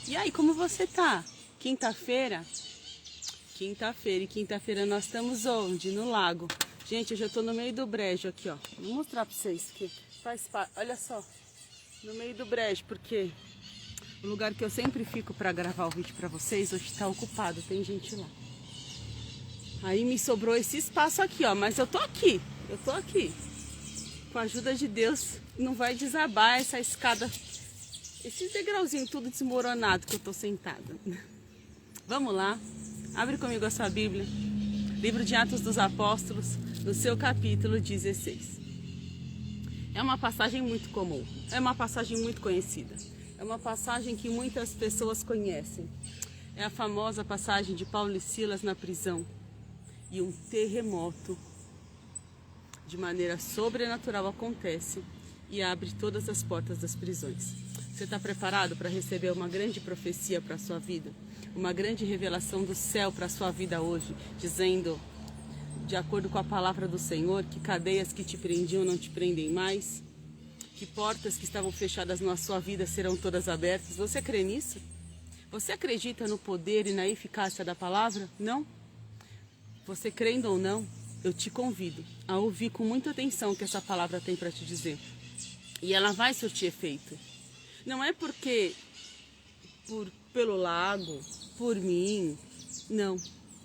E aí, como você tá? Quinta-feira? Quinta-feira. E quinta-feira nós estamos onde? No lago. Gente, eu já tô no meio do brejo aqui, ó. Vou mostrar pra vocês que faz parte. Olha só. No meio do brejo, porque o lugar que eu sempre fico pra gravar o vídeo pra vocês, hoje tá ocupado, tem gente lá. Aí me sobrou esse espaço aqui, ó. Mas eu tô aqui. Eu tô aqui. Com a ajuda de Deus, não vai desabar essa escada. Esses degrauzinhos tudo desmoronado que eu tô sentada. Vamos lá. Abre comigo a sua Bíblia. Livro de Atos dos Apóstolos, no seu capítulo 16. É uma passagem muito comum. É uma passagem muito conhecida. É uma passagem que muitas pessoas conhecem. É a famosa passagem de Paulo e Silas na prisão. E um terremoto, de maneira sobrenatural, acontece e abre todas as portas das prisões. Você está preparado para receber uma grande profecia para a sua vida? Uma grande revelação do céu para a sua vida hoje, dizendo, de acordo com a palavra do Senhor, que cadeias que te prendiam não te prendem mais, que portas que estavam fechadas na sua vida serão todas abertas. Você crê nisso? Você acredita no poder e na eficácia da palavra? Não? Você crendo ou não, eu te convido a ouvir com muita atenção o que essa palavra tem para te dizer. E ela vai surtir efeito. Não é porque pelo lago, por mim, não.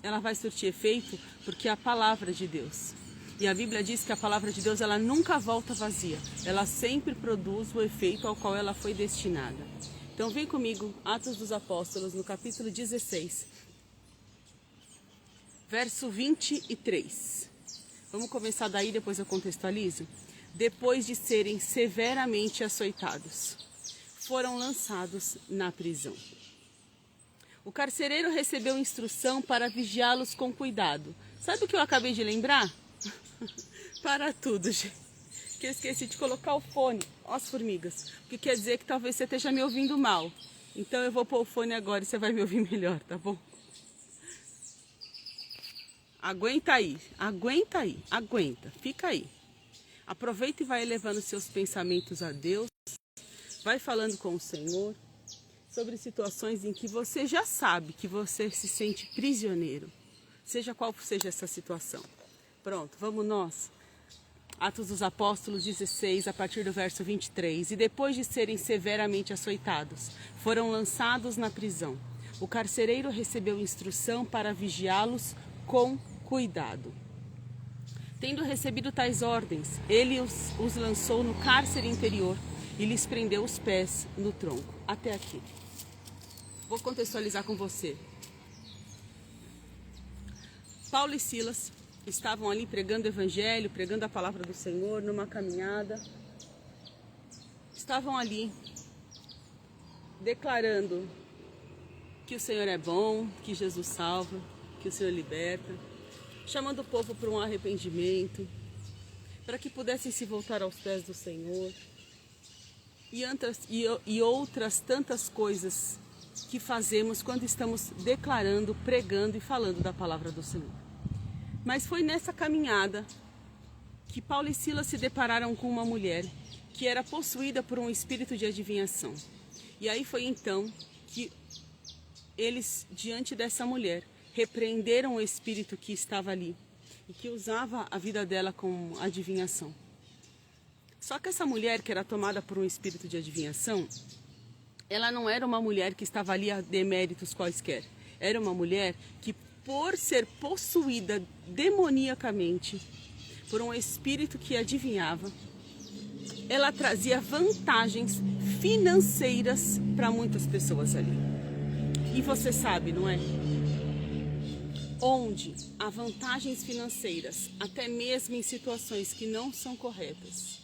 Ela vai surtir efeito porque é a palavra de Deus. E a Bíblia diz que a palavra de Deus, ela nunca volta vazia. Ela sempre produz o efeito ao qual ela foi destinada. Então vem comigo, Atos dos Apóstolos, no capítulo 16, verso 23. Vamos começar daí, depois eu contextualizo. Depois de serem severamente açoitados, foram lançados na prisão. O carcereiro recebeu instrução para vigiá-los com cuidado. Sabe o que eu acabei de lembrar? Para tudo, gente. Que eu esqueci de colocar o fone. Ó as formigas. O que quer dizer que talvez você esteja me ouvindo mal. Então eu vou pôr o fone agora e você vai me ouvir melhor, tá bom? Aguenta aí, aguenta, fica aí. Aproveita e vai elevando seus pensamentos a Deus. Vai falando com o Senhor sobre situações em que você já sabe que você se sente prisioneiro, seja qual seja essa situação. Pronto, vamos nós. Atos dos Apóstolos 16, a partir do verso 23. E depois de serem severamente açoitados, foram lançados na prisão. O carcereiro recebeu instrução para vigiá-los com cuidado. Tendo recebido tais ordens, ele os lançou no cárcere interior e lhes prendeu os pés no tronco. Até aqui. Vou contextualizar com você. Paulo e Silas estavam ali pregando o evangelho, pregando a palavra do Senhor, numa caminhada. Estavam ali declarando que o Senhor é bom, que Jesus salva, que o Senhor liberta, chamando o povo para um arrependimento, para que pudessem se voltar aos pés do Senhor. E outras tantas coisas que fazemos quando estamos declarando, pregando e falando da palavra do Senhor. Mas foi nessa caminhada que Paulo e Silas se depararam com uma mulher que era possuída por um espírito de adivinhação. E aí foi então que eles, diante dessa mulher, repreenderam o espírito que estava ali e que usava a vida dela com adivinhação. Só que essa mulher, que era tomada por um espírito de adivinhação, ela não era uma mulher que estava ali a deméritos quaisquer. Era uma mulher que, por ser possuída demoniacamente por um espírito que adivinhava, ela trazia vantagens financeiras para muitas pessoas ali. E você sabe, não é? Onde há vantagens financeiras, até mesmo em situações que não são corretas,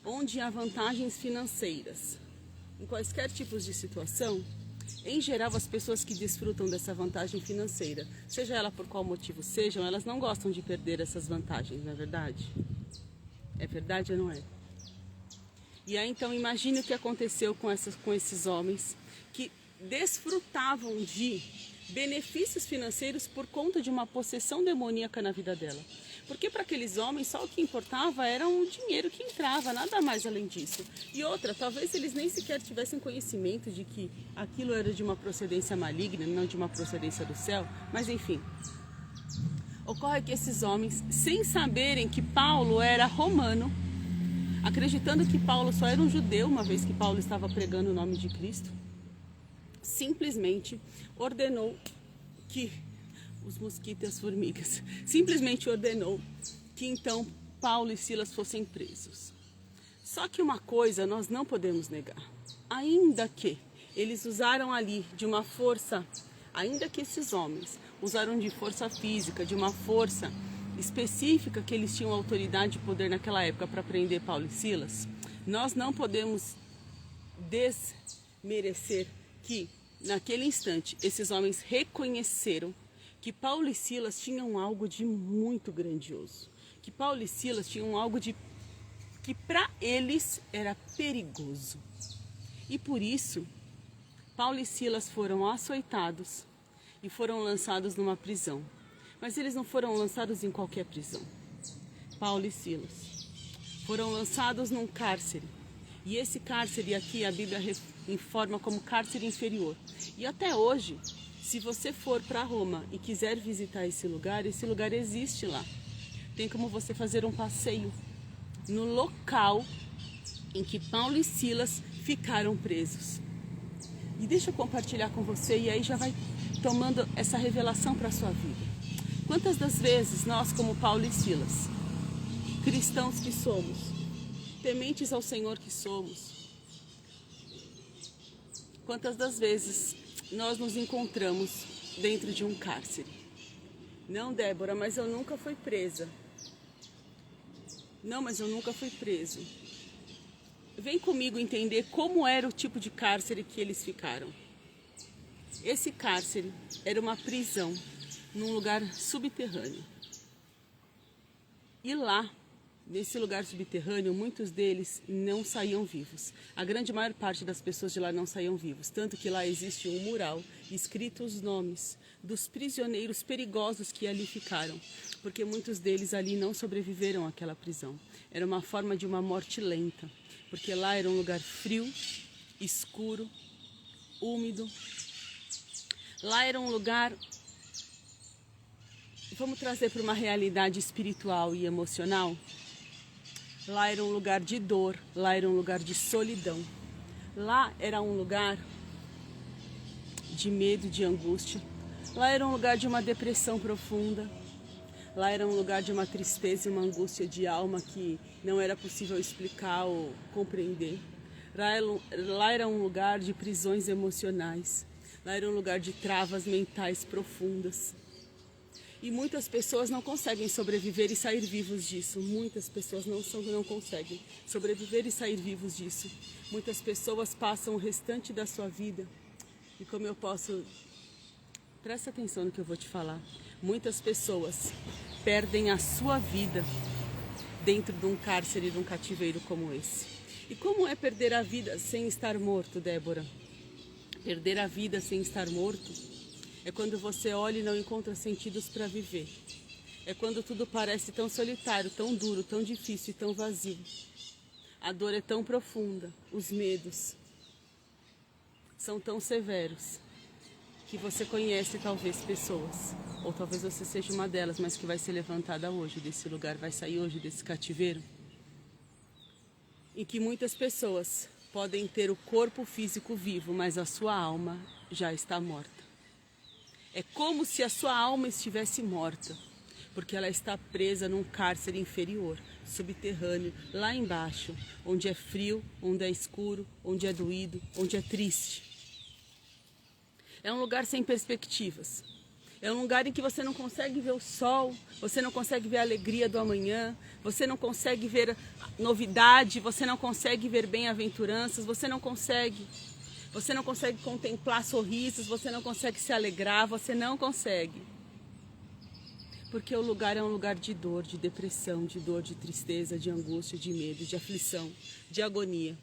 onde há vantagens financeiras, em quaisquer tipos de situação, em geral as pessoas que desfrutam dessa vantagem financeira, seja ela por qual motivo sejam, elas não gostam de perder essas vantagens, não é verdade? É verdade ou não é? E aí então imagine o que aconteceu com esses homens que desfrutavam de benefícios financeiros por conta de uma possessão demoníaca na vida dela. Porque para aqueles homens só o que importava era um dinheiro que entrava, nada mais além disso. E outra, talvez eles nem sequer tivessem conhecimento de que aquilo era de uma procedência maligna, não de uma procedência do céu, mas enfim. Ocorre que esses homens, sem saberem que Paulo era romano, acreditando que Paulo só era um judeu, uma vez que Paulo estava pregando o nome de Cristo, simplesmente ordenou que os mosquitos e as formigas, simplesmente ordenou que então Paulo e Silas fossem presos. Só que uma coisa nós não podemos negar, ainda que eles usaram ali de uma força, ainda que esses homens usaram de força física, de uma força específica que eles tinham autoridade e poder naquela época para prender Paulo e Silas, nós não podemos desmerecer que naquele instante esses homens reconheceram que Paulo e Silas tinham algo de muito grandioso, que Paulo e Silas tinham algo de que para eles era perigoso. E por isso, Paulo e Silas foram açoitados e foram lançados numa prisão. Mas eles não foram lançados em qualquer prisão. Paulo e Silas foram lançados num cárcere. E esse cárcere aqui a Bíblia informa como cárcere inferior. E até hoje, se você for para Roma e quiser visitar esse lugar existe lá. Tem como você fazer um passeio no local em que Paulo e Silas ficaram presos. E deixa eu compartilhar com você e aí já vai tomando essa revelação para a sua vida. Quantas das vezes nós, como Paulo e Silas, cristãos que somos, tementes ao Senhor que somos, quantas das vezes nós nos encontramos dentro de um cárcere? Não, Débora, mas eu nunca fui presa. Não, mas eu nunca fui preso. Vem comigo entender como era o tipo de cárcere que eles ficaram. Esse cárcere era uma prisão num lugar subterrâneo. E lá, nesse lugar subterrâneo, muitos deles não saíam vivos. A grande maior parte das pessoas de lá não saíam vivos. Tanto que lá existe um mural escrito os nomes dos prisioneiros perigosos que ali ficaram. Porque muitos deles ali não sobreviveram àquela prisão. Era uma forma de uma morte lenta. Porque lá era um lugar frio, escuro, úmido. Lá era um lugar, vamos trazer para uma realidade espiritual e emocional. Lá era um lugar de dor, lá era um lugar de solidão. Lá era um lugar de medo, de angústia. Lá era um lugar de uma depressão profunda. Lá era um lugar de uma tristeza e uma angústia de alma que não era possível explicar ou compreender. Lá era um lugar de prisões emocionais. Lá era um lugar de travas mentais profundas. E muitas pessoas não conseguem sobreviver e sair vivos disso. Muitas pessoas não conseguem sobreviver e sair vivos disso. Muitas pessoas passam o restante da sua vida. E como eu posso... Presta atenção no que eu vou te falar. Muitas pessoas perdem a sua vida dentro de um cárcere, de um cativeiro como esse. E como é perder a vida sem estar morto, Débora? Perder a vida sem estar morto é quando você olha e não encontra sentidos para viver. É quando tudo parece tão solitário, tão duro, tão difícil e tão vazio. A dor é tão profunda, os medos são tão severos que você conhece talvez pessoas, ou talvez você seja uma delas, mas que vai ser levantada hoje desse lugar, vai sair hoje desse cativeiro, em que muitas pessoas podem ter o corpo físico vivo, mas a sua alma já está morta. É como se a sua alma estivesse morta, porque ela está presa num cárcere inferior, subterrâneo, lá embaixo, onde é frio, onde é escuro, onde é doído, onde é triste. É um lugar sem perspectivas. É um lugar em que você não consegue ver o sol, você não consegue ver a alegria do amanhã, você não consegue ver novidade, você não consegue ver bem-aventuranças, você não consegue contemplar sorrisos, você não consegue se alegrar, você não consegue. Porque o lugar é um lugar de dor, de depressão, de dor, de tristeza, de angústia, de medo, de aflição, de agonia.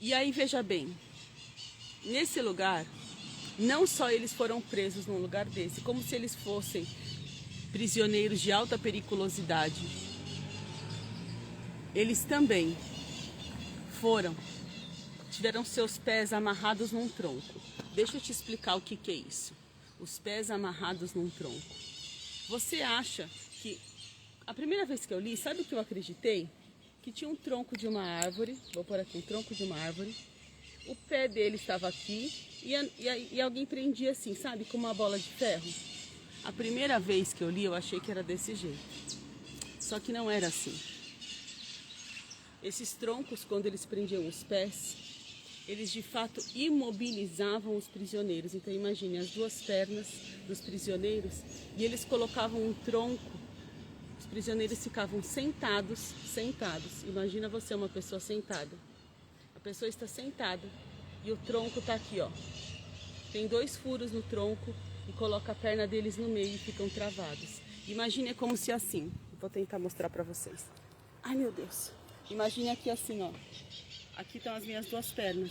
E aí veja bem, nesse lugar Não só eles foram presos num lugar desse, como se eles fossem prisioneiros de alta periculosidade, eles também tiveram seus pés amarrados num tronco. Deixa eu te explicar o que é isso. Os pés amarrados num tronco. Você acha que... A primeira vez que eu li, sabe o que eu acreditei? Que tinha um tronco de uma árvore, vou pôr aqui um tronco de uma árvore, o pé dele estava aqui e alguém prendia assim, sabe, com uma bola de ferro. A primeira vez que eu li, eu achei que era desse jeito. Só que não era assim. Esses troncos, quando eles prendiam os pés, eles de fato imobilizavam os prisioneiros. Então imagine as duas pernas dos prisioneiros e eles colocavam um tronco. Os prisioneiros ficavam sentados. Imagina você, uma pessoa sentada. A pessoa está sentada e o tronco está aqui, ó. Tem 2 furos no tronco e coloca a perna deles no meio e ficam travados. Imagine, é como se assim. Vou tentar mostrar para vocês. Ai, meu Deus. Imagine aqui assim, ó. Aqui estão as minhas 2 pernas.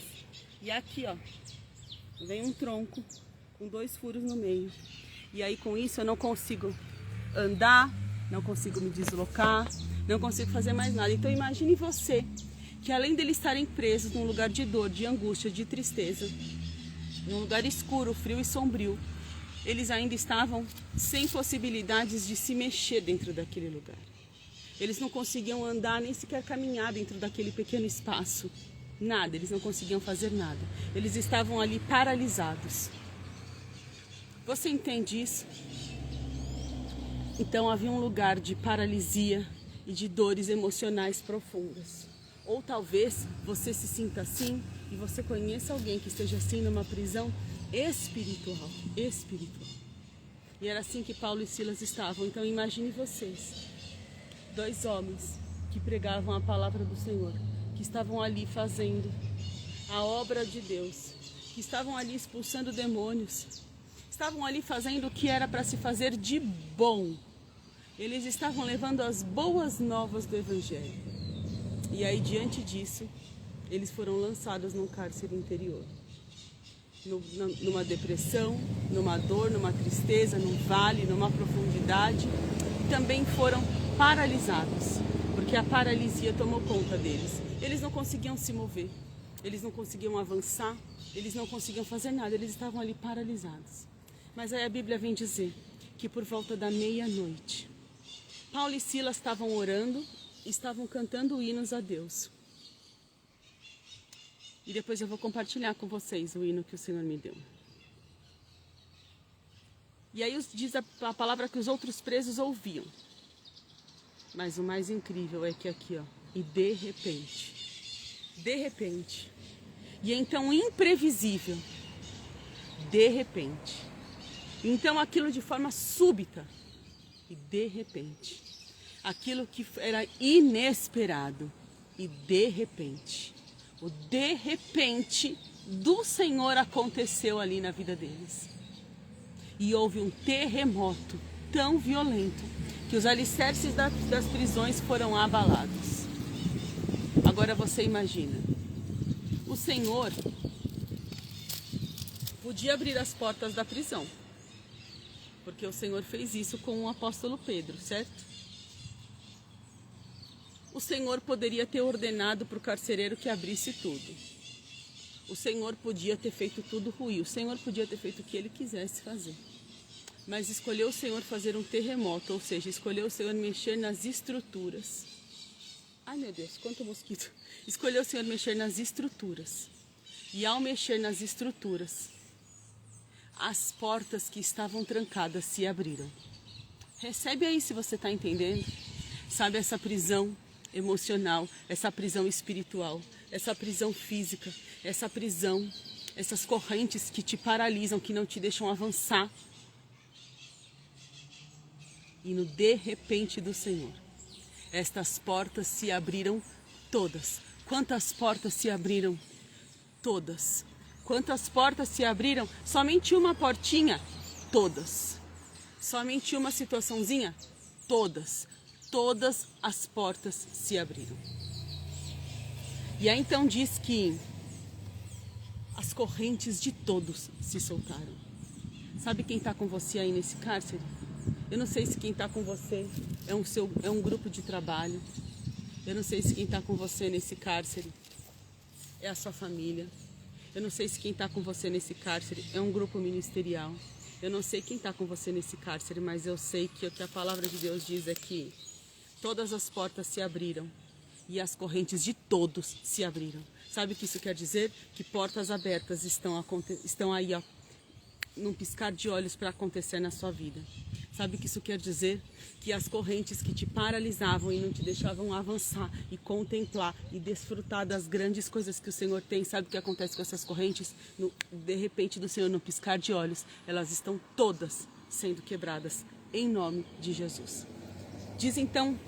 E aqui, ó, vem um tronco com 2 furos no meio. E aí com isso eu não consigo andar, não consigo me deslocar, não consigo fazer mais nada. Então imagine você, que além deles estarem presos num lugar de dor, de angústia, de tristeza, num lugar escuro, frio e sombrio, eles ainda estavam sem possibilidades de se mexer dentro daquele lugar. Eles não conseguiam andar, nem sequer caminhar dentro daquele pequeno espaço. Nada, eles não conseguiam fazer nada. Eles estavam ali paralisados. Você entende isso? Então havia um lugar de paralisia e de dores emocionais profundas. Ou talvez você se sinta assim e você conheça alguém que esteja assim numa prisão espiritual. E era assim que Paulo e Silas estavam. Então imagine vocês. 2 homens que pregavam a palavra do Senhor, que estavam ali fazendo a obra de Deus, que estavam ali expulsando demônios, estavam ali fazendo o que era para se fazer de bom. Eles estavam levando as boas novas do Evangelho. E aí, diante disso, eles foram lançados num cárcere interior. Numa depressão, numa dor, numa tristeza, num vale, numa profundidade. E também foram paralisados, porque a paralisia tomou conta deles. Eles não conseguiam se mover, eles não conseguiam avançar, eles não conseguiam fazer nada, eles estavam ali paralisados. Mas aí a Bíblia vem dizer que por volta da meia-noite, Paulo e Silas estavam orando, estavam cantando hinos a Deus. E depois eu vou compartilhar com vocês o hino que o Senhor me deu. E aí diz a palavra que os outros presos ouviam. Mas o mais incrível é que aqui, ó, e de repente, e então imprevisível, de repente, então aquilo de forma súbita, e de repente, aquilo que era inesperado, e de repente, o de repente do Senhor aconteceu ali na vida deles. E houve um terremoto tão violento que os alicerces das prisões foram abalados. Agora você imagina, o Senhor podia abrir as portas da prisão, porque o Senhor fez isso com o apóstolo Pedro, certo? O Senhor poderia ter ordenado para o carcereiro que abrisse tudo. O Senhor podia ter feito tudo ruim, o Senhor podia ter feito o que ele quisesse fazer. Mas escolheu o Senhor fazer um terremoto, ou seja, escolheu o Senhor mexer nas estruturas. Ai meu Deus, quanto mosquito. Escolheu o Senhor mexer nas estruturas. E ao mexer nas estruturas, as portas que estavam trancadas se abriram. Recebe aí se você está entendendo. Sabe, essa prisão emocional, essa prisão espiritual, essa prisão física, essa prisão, essas correntes que te paralisam, que não te deixam avançar. E no de repente do Senhor, estas portas se abriram todas. Quantas portas se abriram? Todas. Quantas portas se abriram? Somente uma portinha? Todas. Somente uma situaçãozinha? Todas. Todas as portas se abriram. E aí então diz que as correntes de todos se soltaram. Sabe quem está com você aí nesse cárcere? Eu não sei se quem está com você é um grupo de trabalho. Eu não sei se quem está com você nesse cárcere é a sua família. Eu não sei se quem está com você nesse cárcere é um grupo ministerial. Eu não sei quem está com você nesse cárcere, mas eu sei que o que a palavra de Deus diz é que todas as portas se abriram e as correntes de todos se abriram. Sabe o que isso quer dizer? Que portas abertas estão aí, ó, num piscar de olhos para acontecer na sua vida. Sabe o que isso quer dizer? Que as correntes que te paralisavam e não te deixavam avançar e contemplar e desfrutar das grandes coisas que o Senhor tem. Sabe o que acontece com essas correntes? De repente do Senhor, no piscar de olhos, elas estão todas sendo quebradas em nome de Jesus. Diz então,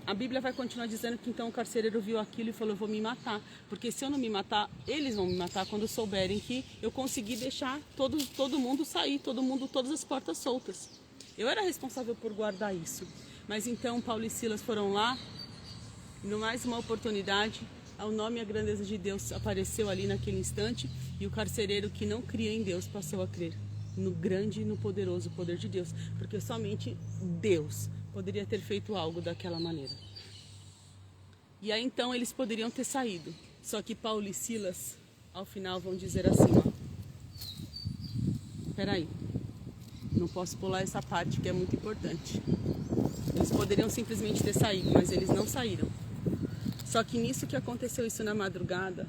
a Bíblia vai continuar dizendo que então o carcereiro viu aquilo e falou, eu vou me matar, porque se eu não me matar, eles vão me matar quando souberem que eu consegui deixar todo mundo sair, todas as portas soltas. Eu era responsável por guardar isso, mas então Paulo e Silas foram lá, e no mais uma oportunidade, ao nome e a grandeza de Deus apareceu ali naquele instante, e o carcereiro que não cria em Deus passou a crer no grande e no poderoso poder de Deus, porque somente Deus poderia ter feito algo daquela maneira. E aí então eles poderiam ter saído. Só que Paulo e Silas, ao final, vão dizer assim, ó. Peraí, não posso pular essa parte que é muito importante. Eles poderiam simplesmente ter saído, mas eles não saíram. Só que nisso que aconteceu isso na madrugada,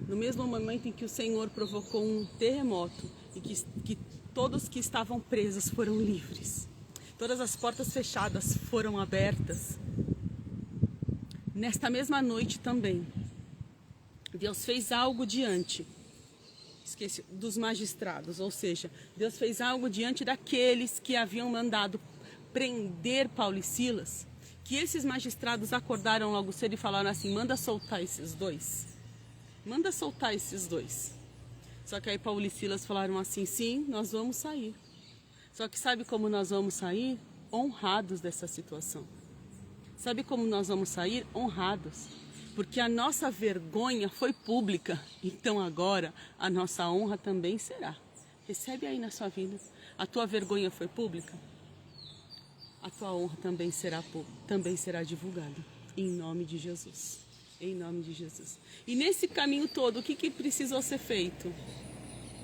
no mesmo momento em que o Senhor provocou um terremoto e que todos que estavam presos foram livres. Todas as portas fechadas foram abertas. Nesta mesma noite também, Deus fez algo diante dos magistrados, ou seja, Deus fez algo diante daqueles que haviam mandado prender Paulo e Silas, que esses magistrados acordaram logo cedo e falaram assim, manda soltar esses dois. Manda soltar esses dois. Só que aí Paulo e Silas falaram assim, sim, nós vamos sair. Só que sabe como nós vamos sair? Honrados dessa situação. Sabe como nós vamos sair? Honrados. Porque a nossa vergonha foi pública. Então agora a nossa honra também será. Recebe aí na sua vida. A tua vergonha foi pública? A tua honra também será divulgada. Em nome de Jesus. Em nome de Jesus. E nesse caminho todo, o que precisou ser feito?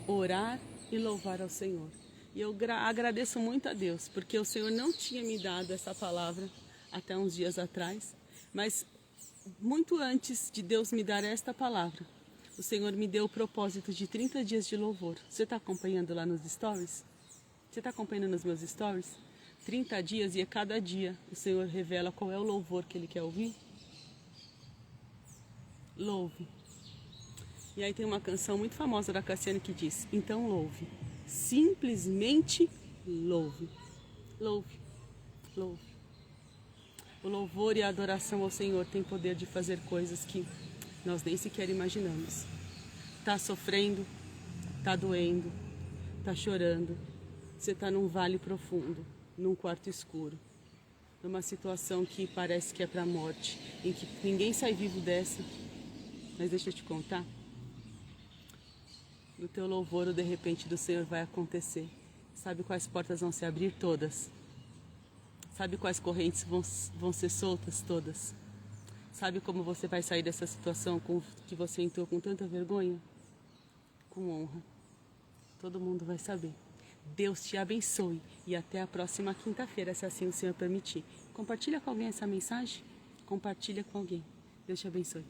Orar e louvar ao Senhor. E eu agradeço muito a Deus, porque o Senhor não tinha me dado essa palavra até uns dias atrás, mas muito antes de Deus me dar esta palavra, o Senhor me deu o propósito de 30 dias de louvor. Você está acompanhando lá nos stories? Você está acompanhando nos meus stories? 30 dias e a cada dia o Senhor revela qual é o louvor que Ele quer ouvir. Louve. E aí tem uma canção muito famosa da Cassiane que diz, então louve. Simplesmente louve. Louve. Louve. O louvor e a adoração ao Senhor tem poder de fazer coisas que nós nem sequer imaginamos. Tá sofrendo, tá doendo, tá chorando. Você tá num vale profundo, num quarto escuro, numa situação que parece que é para a morte, em que ninguém sai vivo dessa. Mas deixa eu te contar. No teu louvor, o de repente do Senhor vai acontecer. Sabe quais portas vão se abrir? Todas. Sabe quais correntes vão ser soltas? Todas. Sabe como você vai sair dessa situação que você entrou com tanta vergonha? Com honra. Todo mundo vai saber. Deus te abençoe e até a próxima quinta-feira, se assim o Senhor permitir. Compartilha com alguém essa mensagem? Compartilha com alguém. Deus te abençoe.